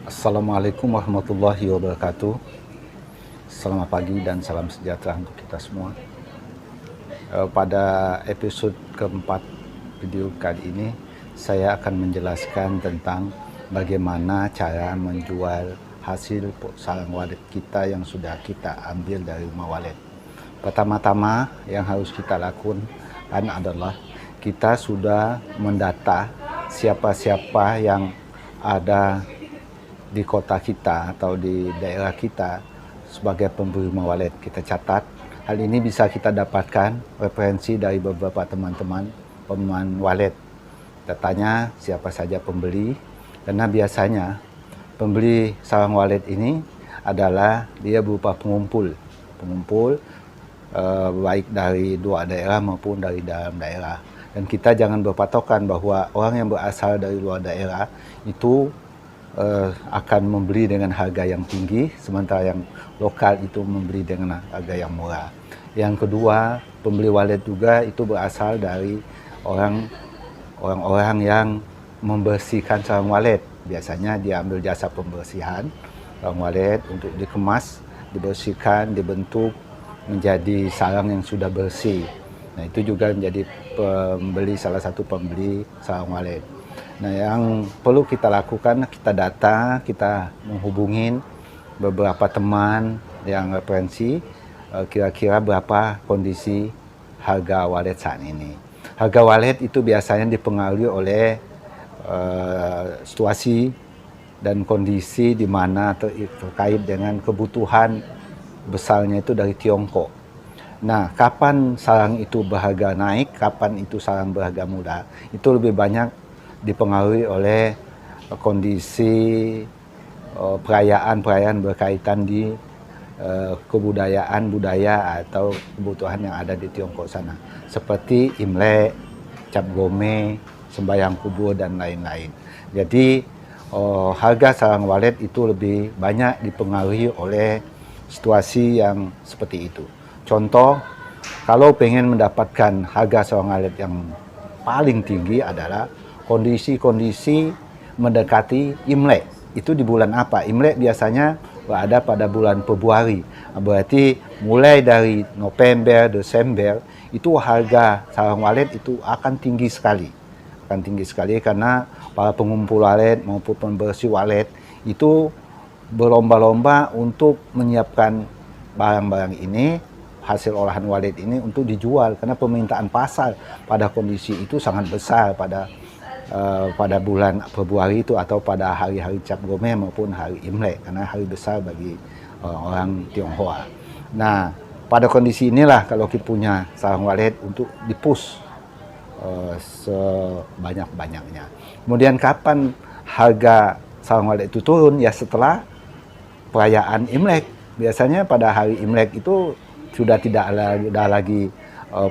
Assalamualaikum warahmatullahi wabarakatuh. Selamat pagi dan salam sejahtera untuk kita semua. Pada episode keempat video kali ini, saya akan menjelaskan tentang bagaimana cara menjual hasil sarang walet kita yang sudah kita ambil dari rumah walet. Pertama-tama yang harus kita lakukan adalah kita sudah mendata siapa-siapa yang ada di kota kita atau di daerah kita sebagai pemberi rumah walet. Kita catat. Hal ini bisa kita dapatkan referensi dari beberapa teman-teman pemain walet. Kita tanya siapa saja pembeli, karena biasanya pembeli sarang walet ini adalah dia berupa pengumpul baik dari luar daerah maupun dari dalam daerah. Dan kita jangan berpatokan bahwa orang yang berasal dari luar daerah itu akan membeli dengan harga yang tinggi, sementara yang lokal itu membeli dengan harga yang murah. Yang kedua, pembeli walet juga itu berasal dari orang-orang yang membersihkan sarang walet. Biasanya dia ambil jasa pembersihan sarang walet untuk dikemas, dibersihkan, dibentuk menjadi sarang yang sudah bersih. Nah, itu juga menjadi salah satu pembeli sarang walet. Nah, yang perlu kita lakukan, kita data, kita menghubungin beberapa teman yang referensi, kira-kira berapa kondisi harga walet saat ini. Harga walet itu biasanya dipengaruhi oleh situasi dan kondisi di mana terkait dengan kebutuhan besarnya itu dari Tiongkok. Nah, kapan sarang itu berharga naik, kapan itu sarang berharga murah, itu lebih banyak dipengaruhi oleh kondisi perayaan-perayaan berkaitan di kebudayaan budaya atau kebutuhan yang ada di Tiongkok sana, seperti Imlek, Cap Gome, sembahyang kubur dan lain-lain. Jadi harga sarang walet itu lebih banyak dipengaruhi oleh situasi yang seperti itu. Contoh, kalau pengen mendapatkan harga sarang walet yang paling tinggi adalah kondisi-kondisi mendekati Imlek. Itu di bulan apa? Imlek biasanya berada pada bulan Februari. Berarti mulai dari November, Desember, itu harga sarang walet itu akan tinggi sekali. Akan tinggi sekali karena para pengumpul walet maupun pembersih walet itu berlomba-lomba untuk menyiapkan barang-barang ini, hasil olahan walet ini untuk dijual. Karena permintaan pasar pada kondisi itu sangat besar pada bulan Februari itu atau pada hari-hari Cap Gome maupun hari Imlek, karena hari besar bagi orang Tionghoa. Nah, pada kondisi inilah kalau kita punya sarang walet untuk dipush sebanyak-banyaknya. Kemudian kapan harga sarang walet itu turun? Ya setelah perayaan Imlek. Biasanya pada hari Imlek itu sudah tidak ada lagi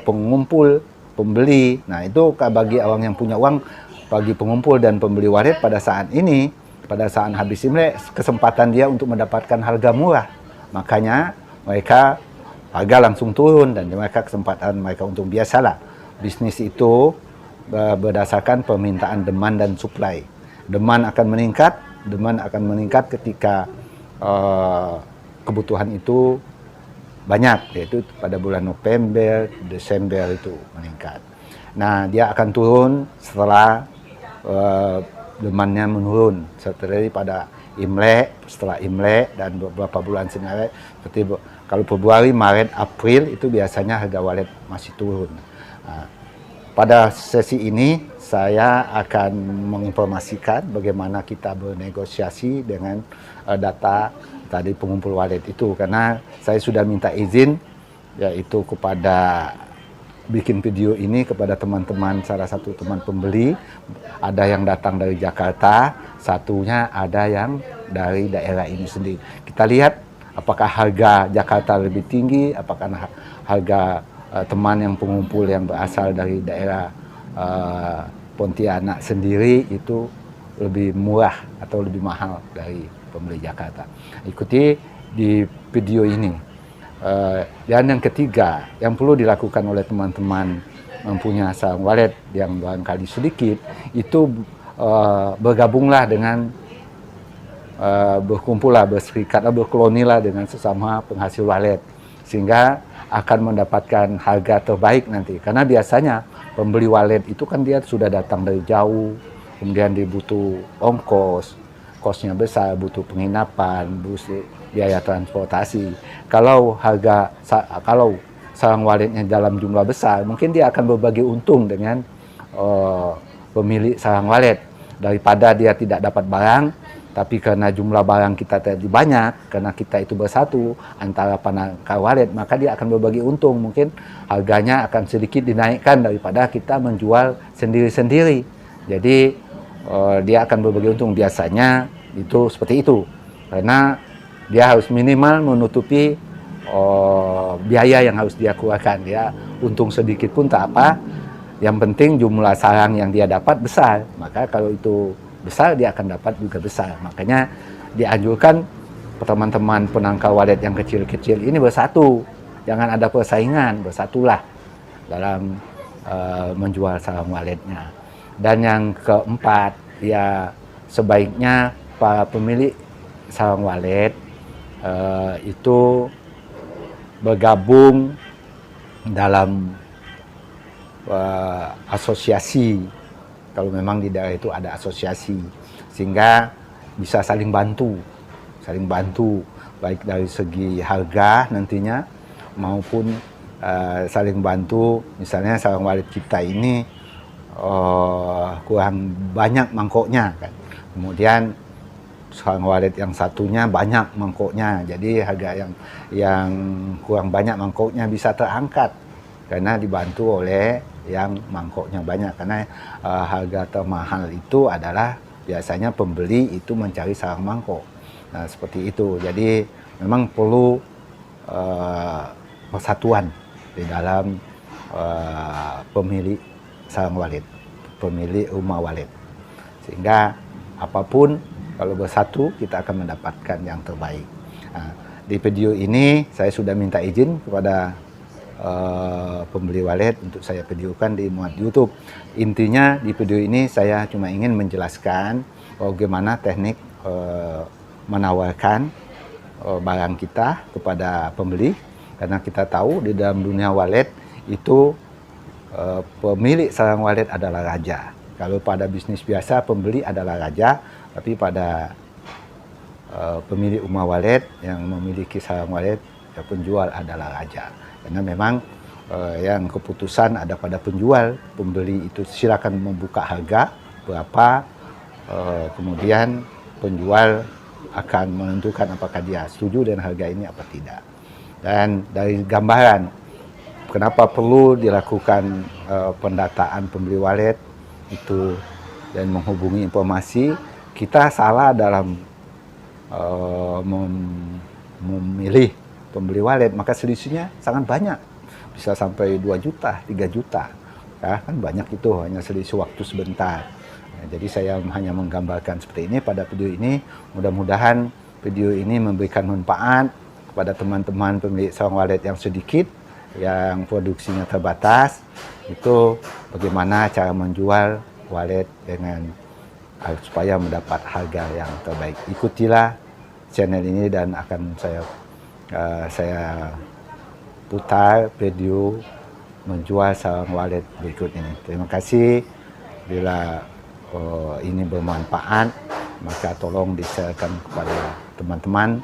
pengumpul, pembeli. Nah, itu bagi orang yang punya uang, bagi pengumpul dan pembeli walet pada saat ini, pada saat habis Imlek, kesempatan dia untuk mendapatkan harga murah. Makanya mereka harga langsung turun dan mereka kesempatan mereka untuk biasalah. Bisnis itu berdasarkan permintaan demand dan supply. Demand akan meningkat ketika kebutuhan itu banyak, yaitu pada bulan November, Desember itu meningkat. Nah, dia akan turun setelah demandnya menurun setelah pada Imlek, setelah Imlek dan beberapa bulan sebenarnya, seperti kalau Februari, Maret, April itu biasanya harga walet masih turun. Nah, pada sesi ini saya akan menginformasikan bagaimana kita bernegosiasi dengan data tadi pengumpul walet itu, karena saya sudah minta izin yaitu kepada bikin video ini kepada teman-teman, salah satu teman pembeli, ada yang datang dari Jakarta, satunya ada yang dari daerah ini sendiri. Kita lihat apakah harga Jakarta lebih tinggi, apakah harga teman yang pengumpul yang berasal dari daerah Pontianak sendiri itu lebih murah atau lebih mahal dari pembeli Jakarta. Ikuti di video ini. Dan yang ketiga, yang perlu dilakukan oleh teman-teman mempunyai sarang walet yang barangkali sedikit, itu bergabunglah dengan berkumpul lah, berserikat lah, berkoloni lah dengan sesama penghasil walet, sehingga akan mendapatkan harga terbaik nanti. Karena biasanya pembeli walet itu kan dia sudah datang dari jauh, kemudian dia butuh ongkos, kosnya besar, butuh penginapan, butuh biaya transportasi. Kalau sarang waletnya dalam jumlah besar, mungkin dia akan berbagi untung dengan pemilik sarang walet, daripada dia tidak dapat barang. Tapi karena jumlah barang kita tadi banyak, karena kita itu bersatu antara penangkar walet, maka dia akan berbagi untung. Mungkin harganya akan sedikit dinaikkan daripada kita menjual sendiri-sendiri. Jadi dia akan berbagi untung. Biasanya itu seperti itu. Karena dia harus minimal menutupi biaya yang harus dia keluarkan. Dia untung sedikit pun tak apa. Yang penting jumlah sarang yang dia dapat besar. Maka kalau itu besar, dia akan dapat juga besar. Makanya dianjurkan teman-teman penangkar walet yang kecil-kecil ini bersatu. Jangan ada persaingan, bersatulah dalam menjual sarang waletnya. Dan yang keempat, ya sebaiknya para pemilik sarang walet itu bergabung dalam asosiasi. Kalau memang di daerah itu ada asosiasi, sehingga bisa saling bantu baik dari segi harga nantinya maupun saling bantu. Misalnya sarang walet kita ini kurang banyak mangkoknya kan, kemudian sarang walet yang satunya banyak mangkoknya, jadi harga yang kurang banyak mangkoknya bisa terangkat karena dibantu oleh yang mangkoknya banyak. Karena harga termahal itu adalah biasanya pembeli itu mencari sarang mangkok. Nah, seperti itu. Jadi memang perlu persatuan di dalam pemilik sarang walet, pemilik rumah walet, sehingga apapun kalau bersatu kita akan mendapatkan yang terbaik. Nah, di video ini saya sudah minta izin kepada pembeli walet untuk saya videokan di muat YouTube. Intinya di video ini saya cuma ingin menjelaskan bagaimana teknik menawarkan barang kita kepada pembeli, karena kita tahu di dalam dunia walet itu pemilik sarang walet adalah raja. Kalau pada bisnis biasa pembeli adalah raja, tapi pada pemilik rumah walet yang memiliki sarang walet, ya penjual adalah raja. Karena memang yang keputusan ada pada penjual, pembeli itu silakan membuka harga berapa, kemudian penjual akan menentukan apakah dia setuju dengan harga ini apa tidak. Dan dari gambaran kenapa perlu dilakukan pendataan pembeli walet itu dan menghubungi informasi, kita salah dalam memilih pembeli walet, maka selisihnya sangat banyak, bisa sampai 2 juta, 3 juta, ya, kan banyak itu, hanya selisih waktu sebentar. Ya, jadi saya hanya menggambarkan seperti ini pada video ini. Mudah-mudahan video ini memberikan manfaat kepada teman-teman pemilik sarang walet yang sedikit, yang produksinya terbatas, itu bagaimana cara menjual walet dengan supaya mendapat harga yang terbaik. Ikutilah channel ini dan akan saya putar video menjual sarang walet berikut ini. Terima kasih. Bila ini bermanfaat, maka tolong di-sharekan kepada teman-teman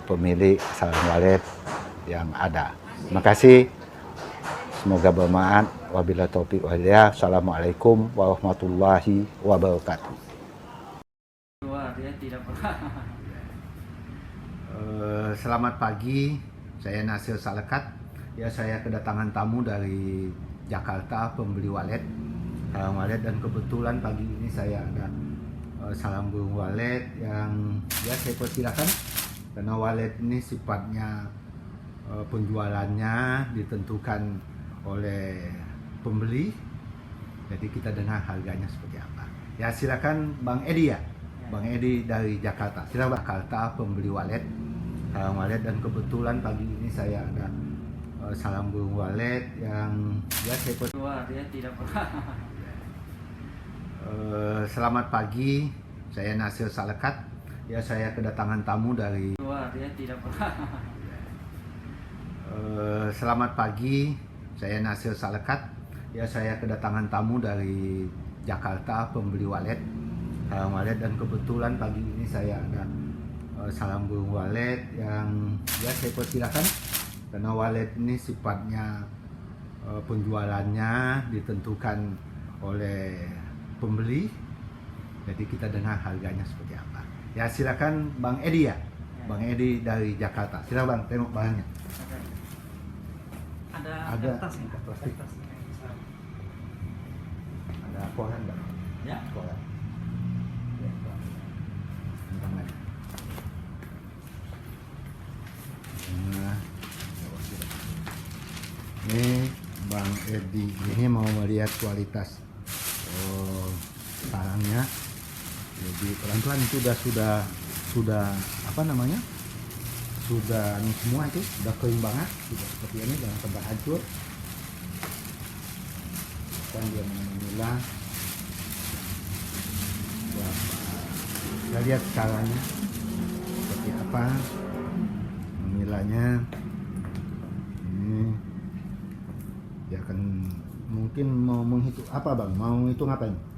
pemilik sarang walet yang ada. Terima kasih. Semoga bermanfaat. Wabillahi taufiq wal hidayah. Assalamualaikum warahmatullahi wabarakatuh. Selamat pagi, saya Nasir Salekat. Ya, saya kedatangan tamu dari Jakarta, pembeli walet, sarang walet, dan kebetulan pagi ini saya ada sarang burung walet yang ya saya persilakan, karena walet ini sifatnya penjualannya ditentukan oleh pembeli, jadi kita dengar harganya seperti apa. Ya, silakan Bang Edi ya. Bang Edi dari Jakarta. Silakan Jakarta, pembeli walet, sarang walet, dan kebetulan pagi ini saya ada sarang burung walet yang ya saya dia tidak pernah. Selamat pagi, Saya Nasir Salekat. Ya, saya kedatangan tamu dari Luar, dia tidak pernah. Selamat pagi, saya Nasir Salekat. Ya, saya kedatangan tamu dari Jakarta, pembeli walet, sarang walet, dan kebetulan pagi ini saya ada sarang burung walet yang ya saya persilakan, karena walet ini sifatnya penjualannya ditentukan oleh pembeli, jadi kita dengar harganya seperti apa. Ya, silakan Bang Edi ya. Bang Edi dari Jakarta. Silakan Bang, tengok bahannya. Ada kertas nih, plastik. Ada koran nggak? Ya. Koran. Ya, koran. Tangan. Nah, ini Bang Edi ini mau melihat kualitas sarangnya. Jadi pelan-pelan itu sudah apa namanya? Sudah semua itu sudah kering banget, sudah seperti ini, jangan sampai hancur. Kan dia memilah. Kita lihat caranya seperti apa memilahnya. Ini dia akan mungkin mau menghitung apa Bang? Mau hitung apa ini?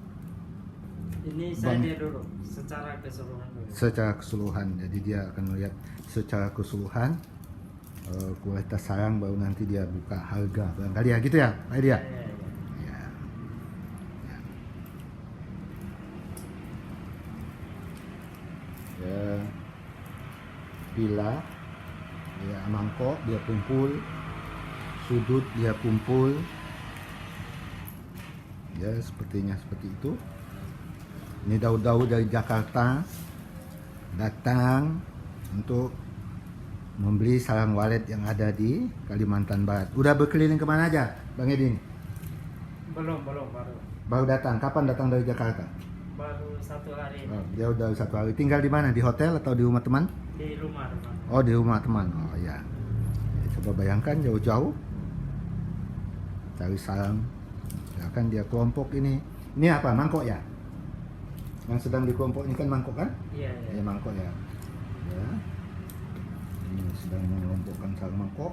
Ini saya lihat dulu secara keseluruhan dulu. Secara keseluruhan, jadi dia akan melihat secara keseluruhan kualitas sarang, baru nanti dia buka harga barangkali ya, gitu ya Pak Edi ya? Ya. Ya. Bila dia mangkok dia kumpul, sudut dia kumpul, ya sepertinya seperti itu. Ini Daud dari Jakarta datang untuk membeli sarang walet yang ada di Kalimantan Barat. Udah berkeliling kemana aja Bang Edi? Belum, baru. Baru datang. Kapan datang dari Jakarta? Baru 1 hari. Oh, dia udah 1 hari. Tinggal di mana? Di hotel atau di rumah teman? Di rumah. Oh, di rumah teman. Oh ya. Coba bayangkan jauh-jauh cari sarang. Ya kan dia kelompok ini. Ini apa? Mangkok ya? Yang sedang di kelompok ini kan mangkok kan? Iya. Ya, mangkok ya. Ya. Ini sedang mengelompokkan sarang mangkok.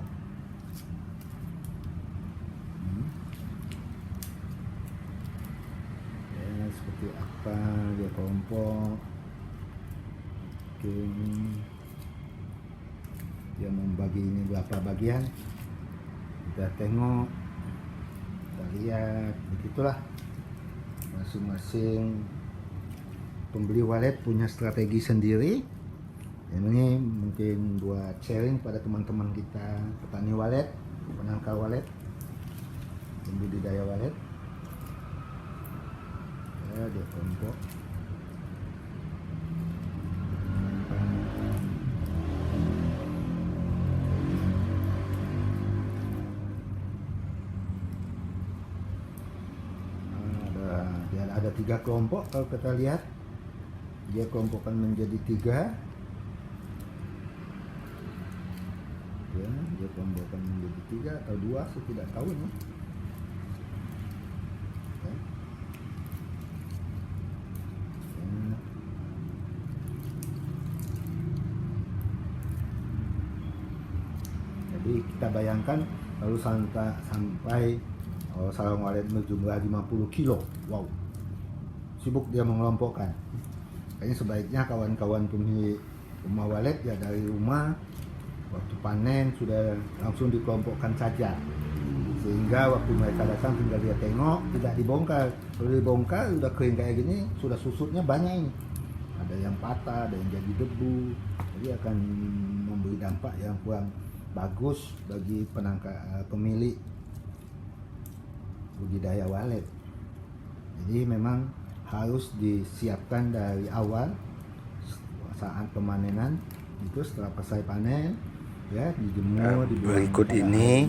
Ya, seperti apa dia kelompok. Oke. Dia membagi ini berapa bagian. Kita tengok. Kita lihat. Begitulah. Masing-masing pembeli walet punya strategi sendiri. Ini mungkin buat sharing pada teman-teman kita petani walet, penangkal walet, pembudidaya walet. Ya, dia kelompok. Ada 3 kelompok kalau kita lihat. Dia kelompokkan menjadi 3. Ya, dia kelompokkan menjadi 3 atau 2, saya tidak tahu ya. Ya. Ya. Jadi kita bayangkan lalu sampai sarang walet berjumlah 50 kilo. Wow, sibuk dia mengelompokkan. Kayaknya sebaiknya kawan-kawan pemilik rumah walet ya dari rumah waktu panen sudah langsung dikelompokkan saja, sehingga waktu mereka datang tinggal dia tengok, tidak dibongkar. Kalau dibongkar udah kering kayak gini, sudah susutnya banyak ini, ada yang patah, ada yang jadi debu, jadi akan memberi dampak yang kurang bagus bagi pemilik budidaya walet. Jadi memang harus disiapkan dari awal saat pemanenan itu. Setelah selesai panen ya dijemur. Berikut ini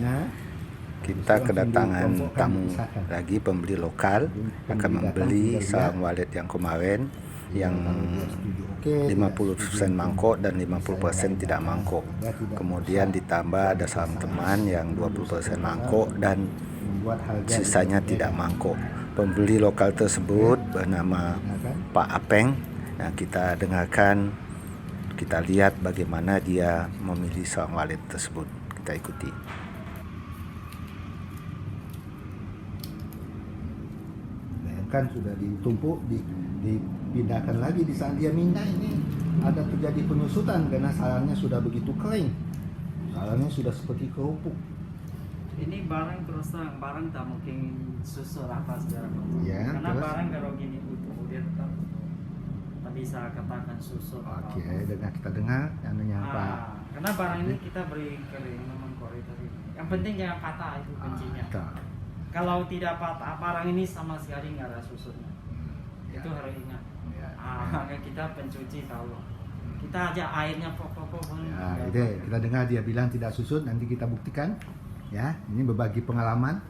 kita kedatangan tamu lagi, pembeli lokal akan membeli sarang walet yang kemarin yang 50% mangkok dan 50% tidak mangkok. Kemudian ditambah ada sarang teman yang 20% mangkok dan sisanya tidak mangkok. Pembeli lokal tersebut bernama Pak Apeng Nah, kita dengarkan, kita lihat bagaimana dia memilih seorang walet tersebut. Kita ikuti. Kan sudah ditumpuk, dipindahkan lagi. Di saat dia mindah ini ada terjadi penyusutan karena sarangnya sudah begitu kering, sarangnya sudah seperti kerupuk. Ini barang terus terang, barang tak mungkin susur apa secara Ya, karena terus? barang kalau gini utuh dia tetap tak bisa katakan susur. Oke, dengan kita dengar yang apa? Karena barang ini kita beri kering memang kualitas ini. Yang penting jangan patah, itu kuncinya. Kalau tidak patah, barang ini sama sekali nggak ada susurnya. Ya. Itu harus ingat. Ya. Maka kita pencuci tahu. Kita aja airnya pokok-pokok pun. Ya, itu kita dengar dia bilang tidak susut, nanti kita buktikan. Ya, ini berbagi pengalaman.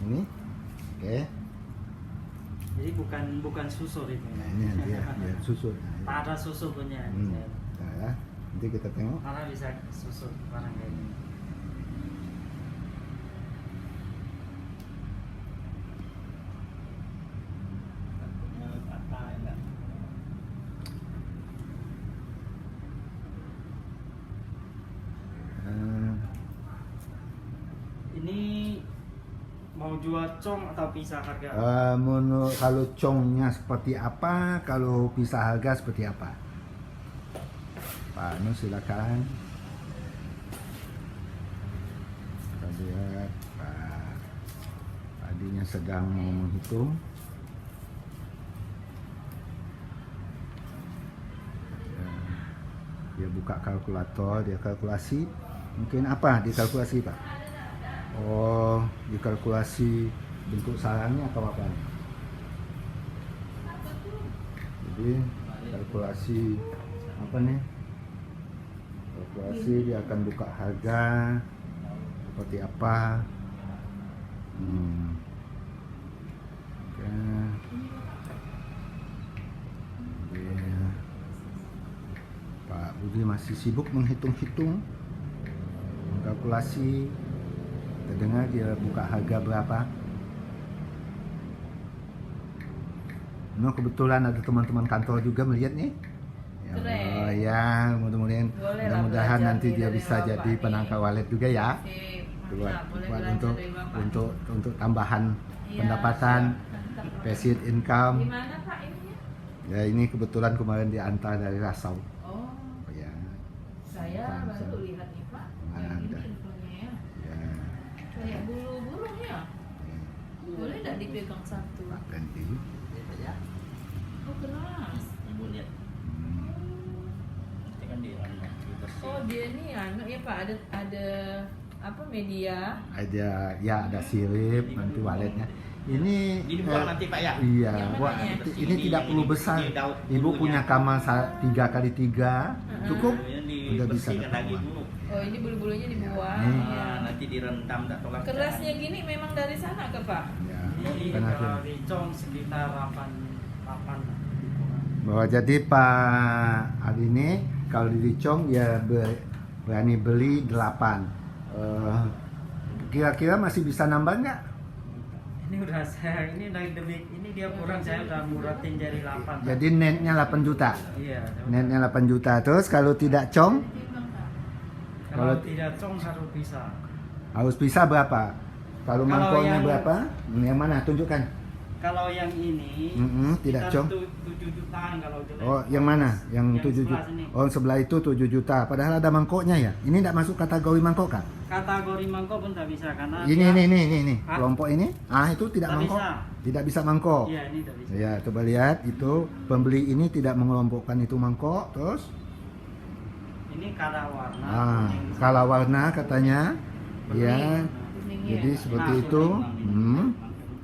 Ini, oke. Jadi bukan susur itu. Nah, ini dia susut. Tak ada susur punya. Nah, ya. Nanti kita tengok. Karena bisa susur barang kayak ini. Ini mau jual cong atau pisah harga? Kalau congnya seperti apa, kalau pisah harga seperti apa? Pak Anu silakan. Kita lihat Pak Adinya sedang mau menghitung. Dia buka kalkulator, dia kalkulasi. Mungkin apa dikalkulasi Pak? Oh, dikalkulasi bentuk sarangnya atau apa? Jadi kalkulasi apa nih? Kalkulasi dia akan buka harga seperti apa? Oke. Dia, Pak Budi masih sibuk menghitung-hitung, mengkalkulasi. Kita dengar dia buka harga berapa. No, kebetulan ada teman-teman kantor juga melihat nih. Ya, oh, ya mudah-mudahan nanti dia bisa jadi penangkal walet juga ya. Buat untuk tambahan pendapatan, passive income. Gimana Pak ininya? Ya ini kebetulan kemarin diantar dari Rasau. Oh, Ya. saya baru lihat nih Pak. Mana Yang ini ada? infonya ya. Ya. Kayak bulu burung ya. Boleh nggak dipegang satu? Pak ganti. Oh keras. Oh dia ini anu ya Pak, ada apa media? Ada sirip nanti waletnya. Ini nanti Pak ya. Iya, Yang wah, mananya? ini tidak perlu besar. Ibu punya kamar 3x3 cukup, udah bisa lagi dapat dulu. Oh ini bulu-bulunya dibuang. Ini. Ya. Nanti direndam tak tolak. Kerasnya gini memang dari sana ke Pak? Ya, Ini karena kalau dicong sekitar 8. bahwa jadi Pak Ali ini kalau dicong ya berani beli 8. Kira-kira masih bisa nambah nggak? Ini udah saya ini dari debit ini dia kurang, saya udah muratin jadi 8. Jadi netnya 8 juta. Iya. Netnya 8 juta. Terus kalau tidak cong Kalau tidak cong harus bisa. harus pisah berapa? Kalau Kalau mangkoknya yang- berapa? Yang mana? Tunjukkan. Kalau yang ini tidak sekitar cong. 7 jutaan kalau jelek. Oh, yang mana? Yang 7 juta. sebelah sini. Oh, sebelah itu 7 juta. Padahal ada mangkoknya ya. Ini tidak masuk kategori mangkok kan? Kategori mangkok pun tak bisa karena Ini. Hah? Kelompok ini. Ah, itu tidak Tak mangkok. bisa. Tidak bisa mangkok. Iya, ini tak bisa. Ya, coba lihat itu pembeli ini tidak mengelompokkan itu mangkok. Terus Ini kada warna. kuning. kala warna katanya. Ya. Kuningnya. Jadi seperti Nah, itu. kuning.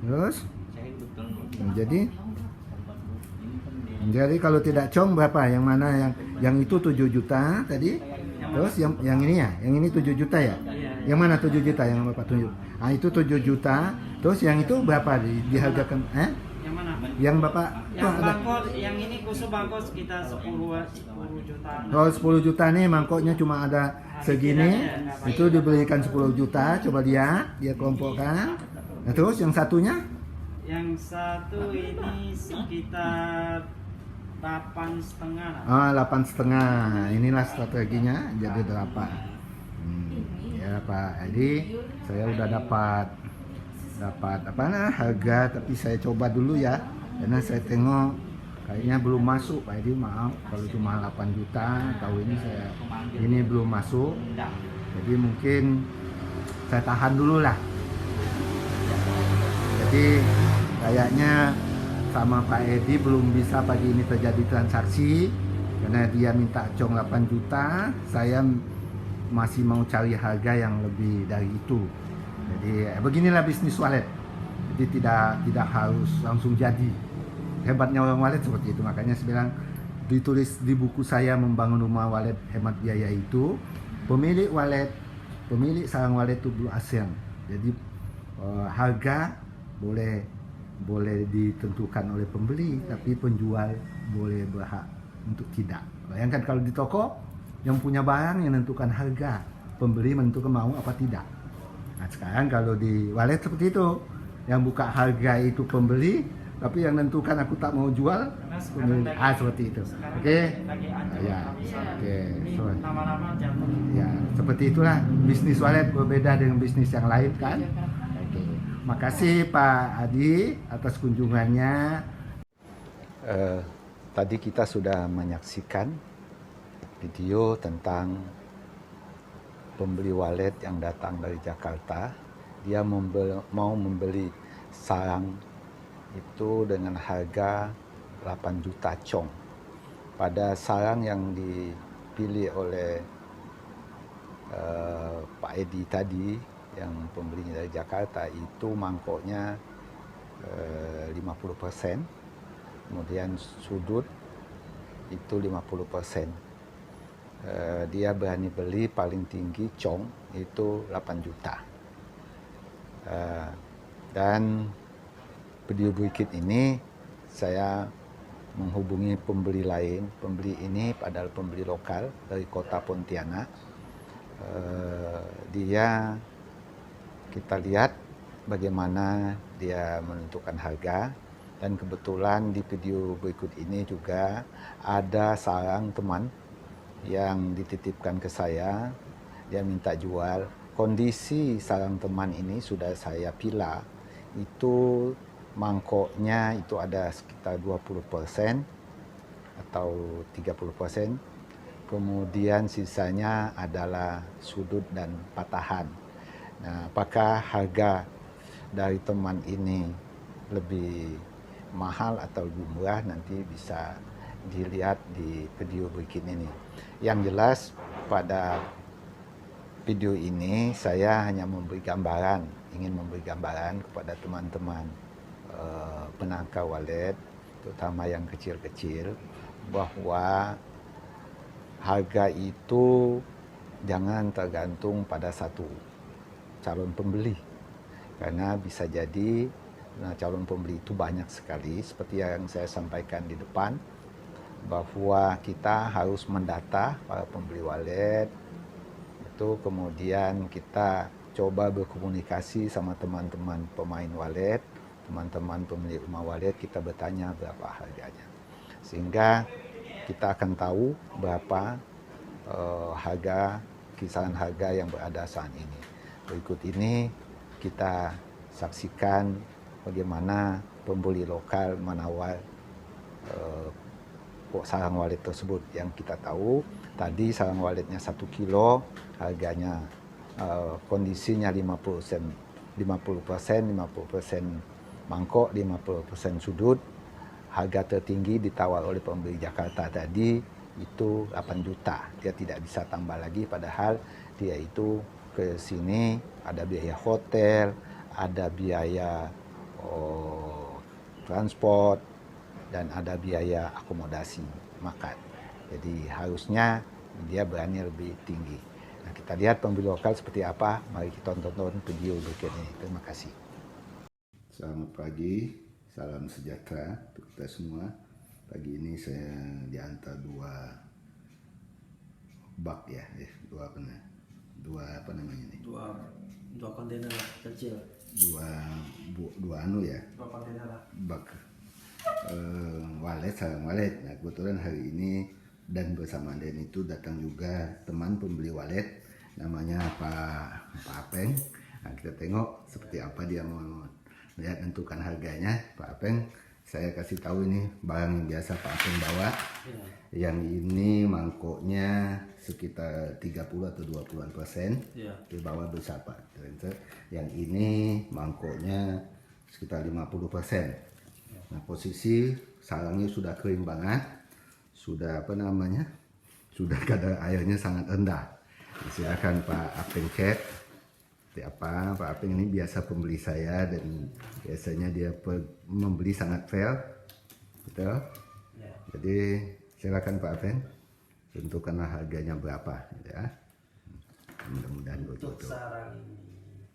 Terus jadi kalau tidak cong berapa? Yang mana yang itu 7 juta tadi? Terus yang ini ya? Yang ini 7 juta ya? Iya. Yang mana 7 juta yang Bapak tunjuk? Ah, itu 7 juta. Terus yang itu berapa dihargakan? Yang mana? Yang Bapak tuh Yang ada. bangkok, yang ini khusus bangkok sekitar 10 jutaan. Kalau 10 juta nih mangkoknya cuma ada segini. Itu dibelikan 10 juta. Coba lihat, dia kelompokkan. Nah, terus yang satunya? Yang satu ini sekitar 8,5 lah. 8,5. Inilah strateginya jadi 8. Ya Pak Edi, saya udah dapat harga, tapi saya coba dulu ya, karena saya tengok kayaknya belum masuk Pak Edi, maaf kalau cuma 8 juta tahu ini belum masuk, jadi mungkin saya tahan dulu lah. Jadi kayaknya sama Pak Edi belum bisa pagi ini terjadi transaksi karena dia minta cong 8 juta, saya masih mau cari harga yang lebih dari itu. Jadi beginilah bisnis wallet. Jadi tidak harus langsung jadi. Hebatnya orang wallet seperti itu. Makanya saya bilang ditulis di buku saya Membangun Rumah Wallet Hemat Biaya itu, pemilik sarang wallet itu Blue Ocean. Jadi harga boleh ditentukan oleh pembeli, tapi penjual boleh berhak untuk tidak. Bayangkan kalau di toko yang punya barang yang menentukan harga, pembeli menentukan mau apa tidak. Nah sekarang kalau di wallet seperti itu, yang buka harga itu pembeli, tapi yang menentukan aku tak mau jual pembeli. Seperti itu. Oke. Ya. Oke. Nama-nama jatuh. Ya, seperti itulah bisnis wallet, berbeda dengan bisnis yang lain kan. Oke. Makasih Pak Adi atas kunjungannya. Tadi kita sudah menyaksikan video tentang pembeli wallet yang datang dari Jakarta. Dia mau membeli sarang itu dengan harga 8 juta cong. Pada sarang yang dipilih oleh Pak Edi tadi, yang pembelinya dari Jakarta, itu mangkoknya 50%, kemudian sudut itu 50%. Dia berani beli paling tinggi cong itu 8 juta. Dan video berikut ini saya menghubungi pembeli lain. Pembeli ini adalah pembeli lokal dari kota Pontianak. Kita lihat bagaimana dia menentukan harga. Dan kebetulan di video berikut ini juga ada sarang teman yang dititipkan ke saya. Dia minta jual. Kondisi sarang teman ini sudah saya pilah. Itu mangkoknya itu ada sekitar 20% atau 30%. Kemudian sisanya adalah sudut dan patahan. Nah, apakah harga dari teman ini lebih mahal atau lebih murah, nanti bisa dilihat di video berikut ini. Yang jelas pada video ini saya hanya ingin memberi gambaran kepada teman-teman penangkal wallet, terutama yang kecil-kecil, bahwa harga itu jangan tergantung pada satu calon pembeli, karena bisa jadi calon pembeli itu banyak sekali. Seperti yang saya sampaikan di depan, bahwa kita harus mendata para pembeli wallet itu, kemudian kita coba berkomunikasi sama teman-teman pemain wallet, teman-teman pemilik rumah wallet, kita bertanya berapa harganya, sehingga kita akan tahu berapa kisaran harga yang berada saat ini. Berikut ini kita saksikan bagaimana pembeli lokal menawar sarang wallet tersebut. Yang kita tahu tadi sarang walletnya 1 kilo, harganya kondisinya 50% mangkok, 50% sudut. Harga tertinggi ditawar oleh pembeli Jakarta tadi itu 8 juta. Dia tidak bisa tambah lagi, padahal dia itu ke sini ada biaya hotel, ada biaya transport, dan ada biaya akomodasi makan. Jadi harusnya dia berani lebih tinggi. Nah, kita lihat pembeli lokal seperti apa. Mari kita tonton video berikut ini. Terima kasih. Selamat pagi, salam sejahtera untuk kita semua. Pagi ini saya diantar dua bak ya, dua apa namanya ini? Dua kontainer kecil. Dua kontainer bak walet, sarang walet. Nah, kebetulan hari ini dan bersama Den itu datang juga teman pembeli walet namanya Pak Apeng. Nah, kita tengok seperti apa dia mau lihat tentukan harganya. Pak Apeng, saya kasih tahu ini barang yang biasa Pak Apeng bawa. Yang ini mangkoknya sekitar 30 atau 20%. Di bawah besar Pak. Yang ini mangkoknya sekitar 50%. Nah, posisi sarangnya sudah kering banget. Sudah sudah kadar airnya sangat rendah. Silakan Pak Apeng cek seperti apa. Pak Apeng ini biasa pembeli saya dan biasanya dia membeli sangat fair, betul. Jadi silakan Pak Apeng tentukanlah harganya berapa, ya. Mudah-mudahan Untuk betul. sarang ini,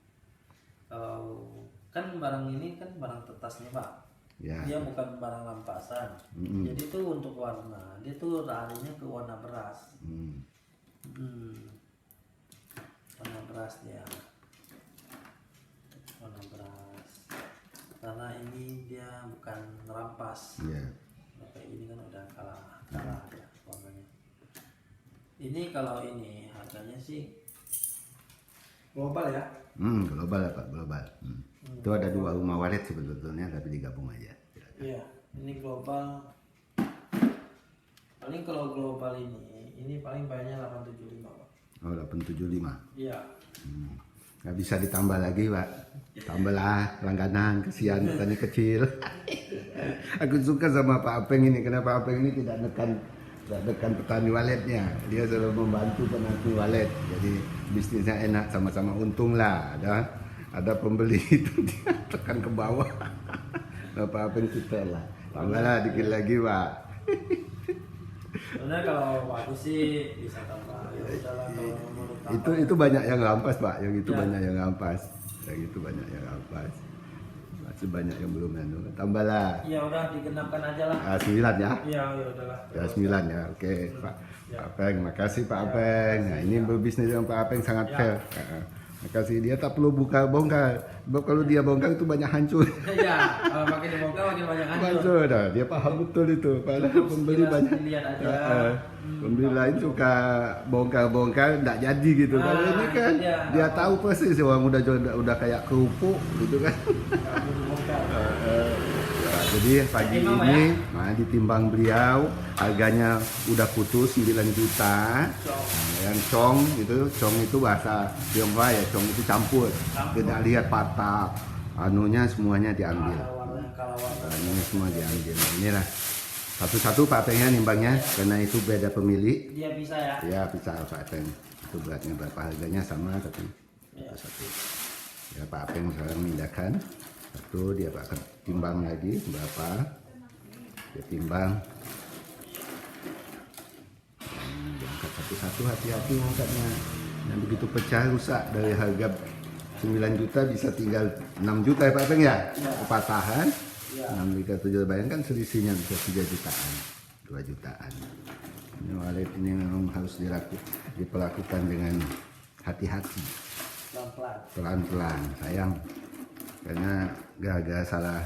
kan barang ini kan barang tetasnya Pak. Ya. Dia bukan barang rampasan. Jadi itu untuk warna, dia tuh larinya ke warna beras. Warna beras dia, warna beras. Karena ini dia bukan rampas. Kayak ini kan udah kalah ya warnanya. Ini kalau ini harganya sih global ya. Global ya Pak, global. Itu ada 2 rumah walet sebetulnya tapi digabung aja. Iya, ini global. Paling kalau global ini paling bayarnya 875 Pak. Oh, 875. Iya. Nggak bisa ditambah lagi Pak. Tambahlah langganan, kesian katanya kecil. Aku suka sama Pak Apeng ini karena Pak Apeng ini tidak nekan petani waletnya. Dia selalu membantu petani walet. Jadi bisnisnya enak, sama-sama untung lah. Ada pembeli itu dia tekan ke bawah. Nah, Pak Apeng kita lah. Tambahlah dikit lagi Pak. Sebenarnya kalau bagus sih bisa tambah. Ya udahlah kalau mau tambah. Itu banyak yang rampas Pak. Yang itu banyak yang rampas. Yang itu banyak yang rampas. Masih banyak yang belum tambahlah. Ya udah digenapkan aja lah. 9 ya. Iya, ya udahlah. Ya 9 ya, oke Pak. Pak Apeng, makasih Pak Apeng. Nah, ini berbisnis dengan Pak Apeng sangat fair. Makasih, dia tak perlu buka bongkar. Sebab kalau dia bongkar itu banyak hancur. Iya, kalau makin dibongkar makin banyak hancur. Hancur dah, dia paham betul itu. Padahal pembeli Sekilas banyak. dilihat aja. Pembeli lain suka bongkar-bongkar, tidak jadi gitu. Kalau ini kan iya. dia tahu persis orang udah kayak kerupuk gitu kan. Kalau dibongkar. Jadi pagi ini ditimbang beliau harganya udah putus 9 juta. Nah, yang cong itu bahasa Tionghoa ya, cong itu campur. Tidak lihat patah, anunya semuanya diambil. Ini semua diambil. Inilah satu-satu Pak Apengnya nimbangnya karena itu beda pemilik. Dia bisa ya. Ya bisa Pak Apeng. Itu beratnya berapa, harganya sama tapi satu. Ya Pak Apeng sekarang memindahkan. Satu dia akan timbang lagi berapa, dia timbang. Angkat satu-satu, hati-hati ngangkatnya. Yang begitu pecah rusak dari harga 9 juta bisa tinggal 6 juta ya Pak Apeng ya. Kepatahan 6 juta 7, bayangkan selisihnya bisa 3 jutaan 2 jutaan. Ini walet ini memang harus diperlakukan dengan hati-hati, pelan-pelan sayang. Karena gara-gara salah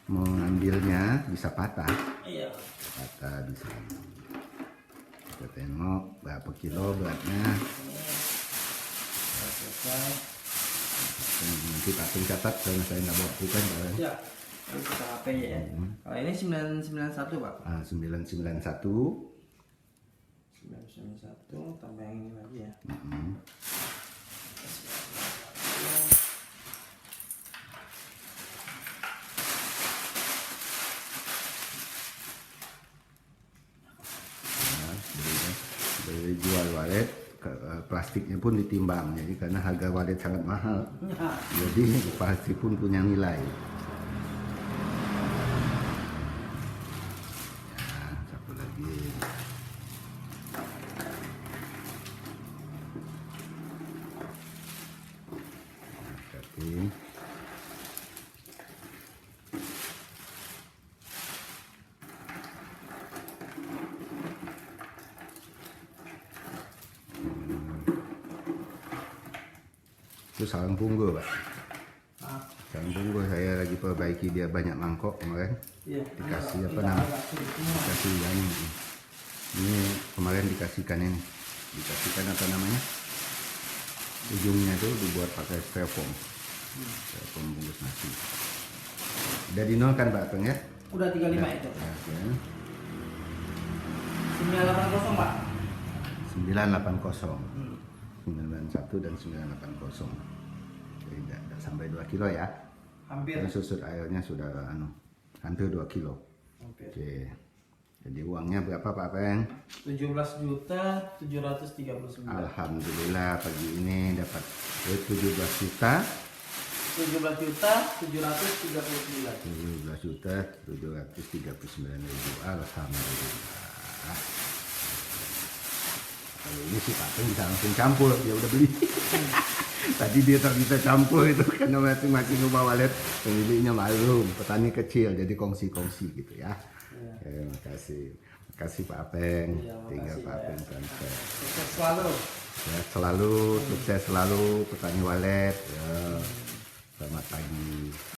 mengambilnya bisa patah. Iya. Patah bisa. Kita tengok berapa kilo beratnya. Nanti Pak Apeng catat karena saya nggak bawa bukan. Iya. Kita HP ya. Kalau ini 991 Pak. 991. 991 tambah yang ini lagi ya. Dari jual walet plastiknya pun ditimbang, jadi karena harga walet sangat mahal, jadi plastik pun punya nilai. Ya, satu lagi. Itu sarang punggul Pak. Sekarang tunggu, saya lagi perbaiki dia banyak mangkok kemarin. Iya. Dikasih apa Kita namanya? agak sulit semua. Dikasih yang ini kemarin dikasihkan ini. Dikasihkan apa namanya? Ujungnya tuh dibuat pakai styrofoam. Styrofoam bungkus nasi. Udah di nol kan Pak Apeng ya? Udah 35 itu. Ya, oke. 980 Pak. 980. Hmm. 91 dan 980. Jadi tidak sampai 2 kilo ya. Hampir. Dan susut airnya sudah hampir 2 kilo. Hampir. Oke. Jadi uangnya berapa Pak Apeng? 17.739. Alhamdulillah pagi ini dapat duit 17 juta. 17.739. 17.739.000. Alhamdulillah. Kalau ini sih Pak Apeng bisa langsung campur, dia udah beli. Tadi dia tak bisa campur itu karena masing-masing rumah walet pemiliknya maklum, petani kecil jadi kongsi-kongsi gitu ya. Terima kasih. Makasih Pak Apeng. Iya, Tinggal makasih, Pak Pak. Apeng transfer. Sukses selalu. Sehat selalu, sukses selalu petani walet. Ya. Selamat pagi.